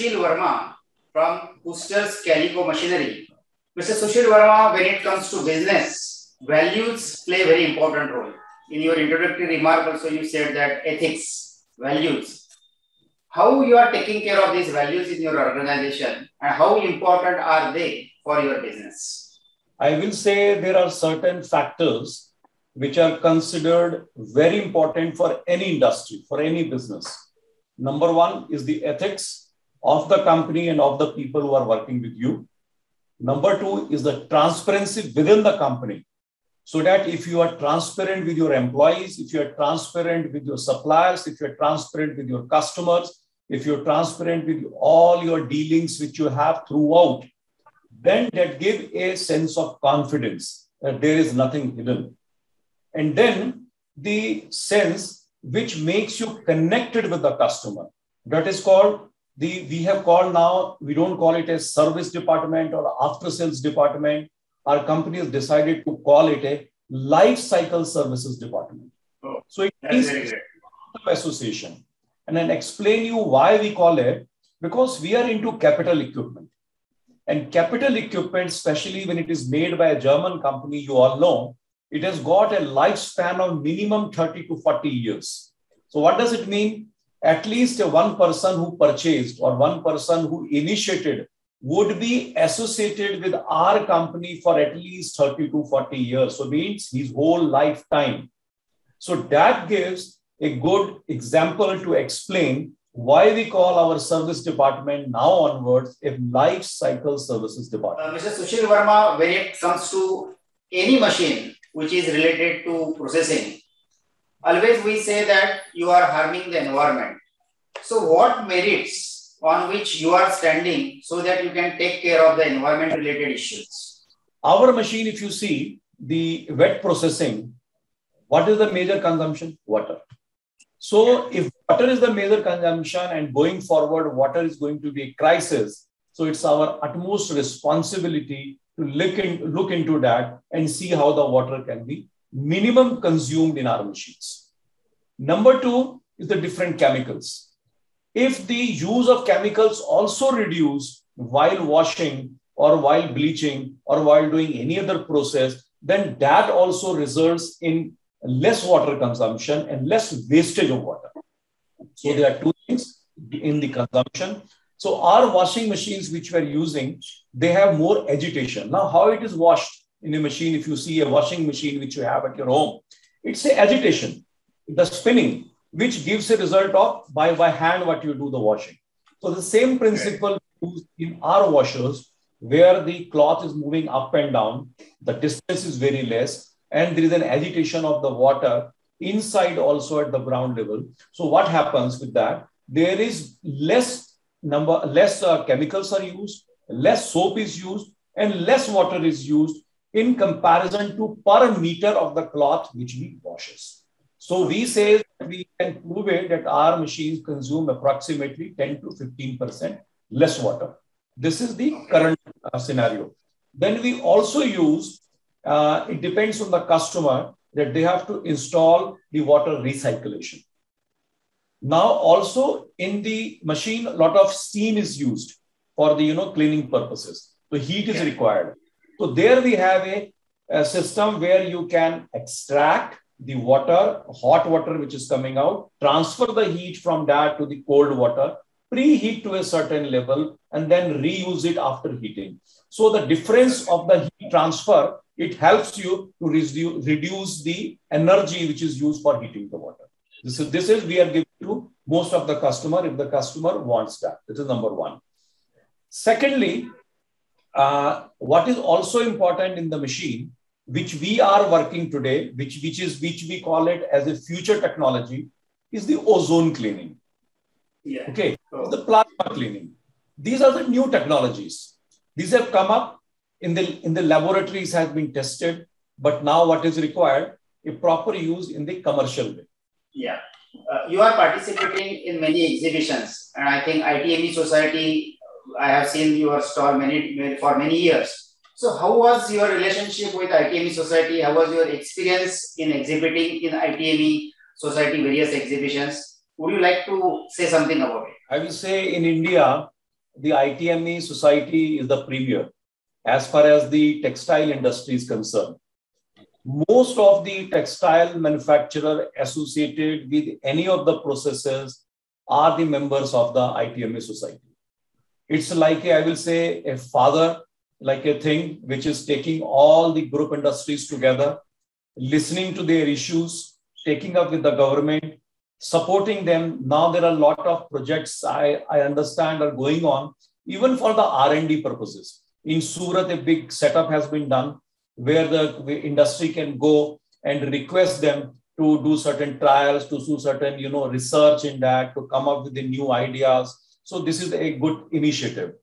Sushil Verma from Puster's Calico Machinery. Mr. Sushil Verma, when it comes to business, values play a very important role. In your introductory remark also you said that ethics, values. How you are taking care of these values in your organization and how important are they for your business? I will say there are certain factors which are considered very important for any industry, for any business. Number one is the ethics of the company and of the people who are working with you. Number two is the transparency within the company. So that if you are transparent with your employees, if you are transparent with your suppliers, if you are transparent with your customers, if you're transparent with all your dealings which you have throughout, then that gives a sense of confidence that there is nothing hidden. And then the sense which makes you connected with the customer. That is called we have called now, we don't call it a service department or after sales department. Our company has decided to call it a life cycle services department. Oh, so it is association. And I'll explain you why we call it, because we are into capital equipment. And capital equipment, especially when it is made by a German company, you all know, it has got a lifespan of minimum 30 to 40 years. So what does it mean? At least one person who purchased or one person who initiated would be associated with our company for at least 30 to 40 years. So it means his whole lifetime. So that gives a good example to explain why we call our service department now onwards a life cycle services department. Mr. Sushil Verma, when it comes to any machine which is related to processing, always we say that you are harming the environment. So what merits on which you are standing so that you can take care of the environment related issues? Our machine, if you see the wet processing, what is the major consumption? Water. So if water is the major consumption and going forward, water is going to be a crisis. So it's our utmost responsibility to look into that and see how the water can be minimum consumed in our machines. Number two is the different chemicals. If the use of chemicals also reduce while washing or while bleaching or while doing any other process, then that also results in less water consumption and less wastage of water. So there are two things in the consumption. So our washing machines which we are using, they have more agitation. Now, how it is washed in a machine, if you see a washing machine which you have at your home, it's a agitation, the spinning, which gives a result of by hand what you do the washing. So the same principle used in our washers, where the cloth is moving up and down, the distance is very less, and there is an agitation of the water inside also at the ground level. So what happens with that? There is less chemicals are used, less soap is used, and less water is used in comparison to per meter of the cloth which we washes. So we say that we can prove it that our machines consume approximately 10 to 15% less water. This is the current scenario. Then we also use, it depends on the customer that they have to install the water recirculation. Now also in the machine, a lot of steam is used for the cleaning purposes. So heat is required. So there we have a system where you can extract the water, hot water which is coming out, transfer the heat from that to the cold water, preheat to a certain level, and then reuse it after heating. So the difference of the heat transfer, it helps you to reduce the energy which is used for heating the water. This is we are giving to most of the customer if the customer wants that. This is number one. Secondly, what is also important in the machine, which we are working today, which we call it as a future technology, is the ozone cleaning. Yeah. Okay, the plasma cleaning. These are the new technologies. These have come up in the laboratories, has been tested, but now what is required? A proper use in the commercial way. Yeah. You are participating in many exhibitions, and I think ITME Society, I have seen your stall for many years. So how was your relationship with ITME Society? How was your experience in exhibiting in ITME Society various exhibitions? Would you like to say something about it? I will say in India, the ITME society is the premier as far as the textile industry is concerned. Most of the textile manufacturer associated with any of the processes are the members of the ITMA society. It's like, I will say, a father, like a thing which is taking all the group industries together, listening to their issues, taking up with the government, supporting them. Now there are a lot of projects I understand are going on, even for the R&D purposes. In Surat, a big setup has been done where the industry can go and request them to do certain trials, to do certain, research in that, to come up with the new ideas. So this is a good initiative.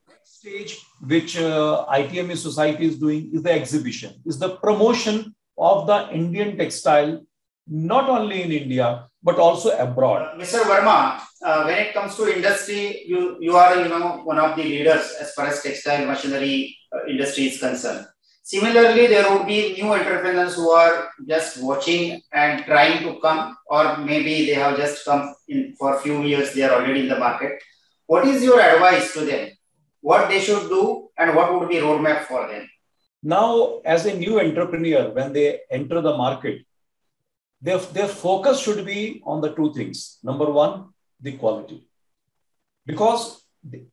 Next stage, which ITMA society is doing, is the exhibition, is the promotion of the Indian textile, not only in India, but also abroad. Mr. Verma, when it comes to industry, you are, one of the leaders as far as textile machinery industry is concerned. Similarly, there would be new entrepreneurs who are just watching and trying to come, or maybe they have just come in for a few years, they are already in the market. What is your advice to them? What they should do and what would be roadmap for them? Now, as a new entrepreneur, when they enter the market, their focus should be on the two things. Number one, the quality. Because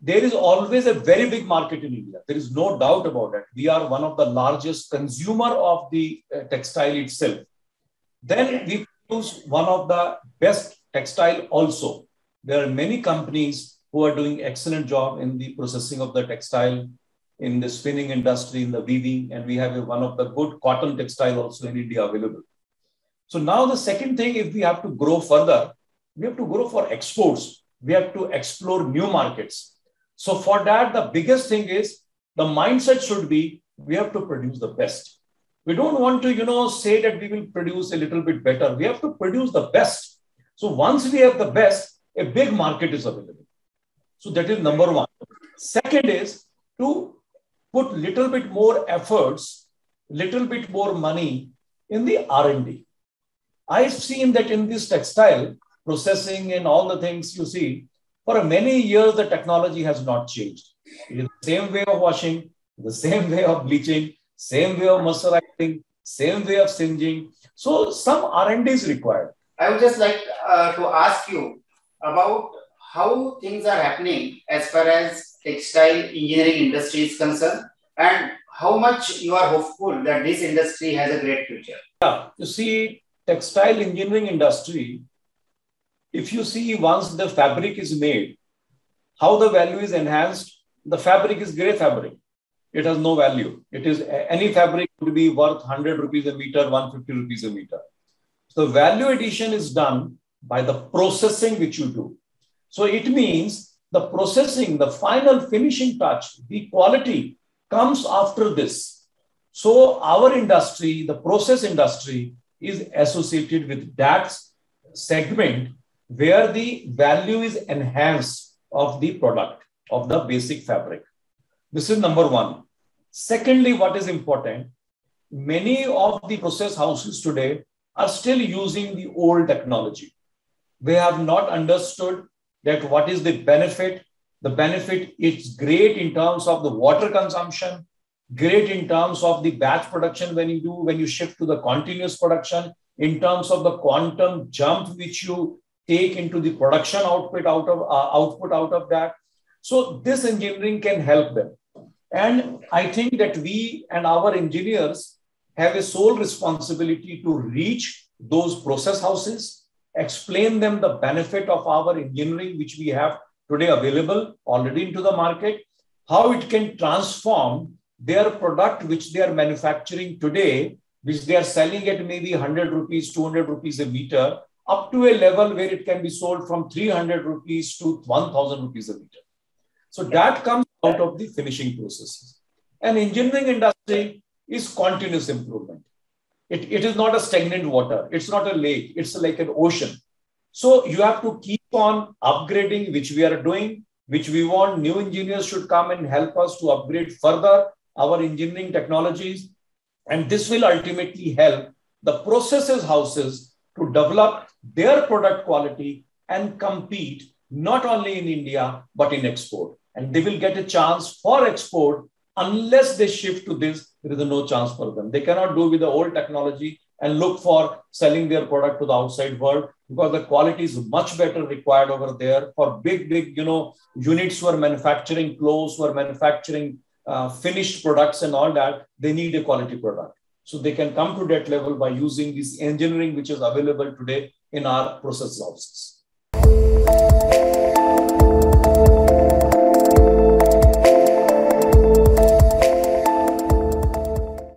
there is always a very big market in India. There is no doubt about it. We are one of the largest consumer of the textile itself. Then we produce one of the best textile also. There are many companies who are doing excellent job in the processing of the textile, in the spinning industry, in the weaving, and we have one of the good cotton textile also in India available. So now the second thing, if we have to grow further, we have to grow for exports. We have to explore new markets. So for that, the biggest thing is the mindset should be, we have to produce the best. We don't want to, say that we will produce a little bit better. We have to produce the best. So once we have the best, a big market is available. So that is number one. Second is to put little bit more efforts, little bit more money in the R&D. I've seen that in this textile processing and all the things you see, for many years, the technology has not changed. It is the same way of washing, the same way of bleaching, same way of moisturizing, same way of singeing. So some R&D is required. I would just like to ask you about how things are happening as far as textile engineering industry is concerned, and how much you are hopeful that this industry has a great future. Yeah, you see, textile engineering industry, if you see once the fabric is made, how the value is enhanced, the fabric is gray fabric. It has no value. It is any fabric would be worth 100 rupees a meter, 150 rupees a meter. So value addition is done by the processing which you do. So it means the processing, the final finishing touch, the quality comes after this. So our industry, the process industry, is associated with that segment where the value is enhanced of the product, of the basic fabric. This is number one. Secondly, what is important, many of the process houses today are still using the old technology. They have not understood that what is the benefit. The benefit is great in terms of the water consumption, great in terms of the batch production when you shift to the continuous production, in terms of the quantum jump which you take into the production output out of that. So this engineering can help them. And I think that we and our engineers have a sole responsibility to reach those process houses, explain them the benefit of our engineering, which we have today available already into the market, how it can transform their product, which they are manufacturing today, which they are selling at maybe 100 rupees, 200 rupees a meter, up to a level where it can be sold from 300 rupees to 1,000 rupees a meter. So that comes out of the finishing processes. And engineering industry is continuous improvement. It is not a stagnant water. It's not a lake. It's like an ocean. So you have to keep on upgrading, which we are doing, which we want new engineers should come and help us to upgrade further our engineering technologies. And this will ultimately help the processes houses to develop their product quality and compete not only in India, but in export. and they will get a chance for export. Unless they shift to this, there is no chance for them. They cannot do with the old technology and look for selling their product to the outside world, because the quality is much better required over there for big, units who are manufacturing clothes, who are manufacturing finished products and all that. They need a quality product. So they can come to that level by using this engineering, which is available today in our process houses.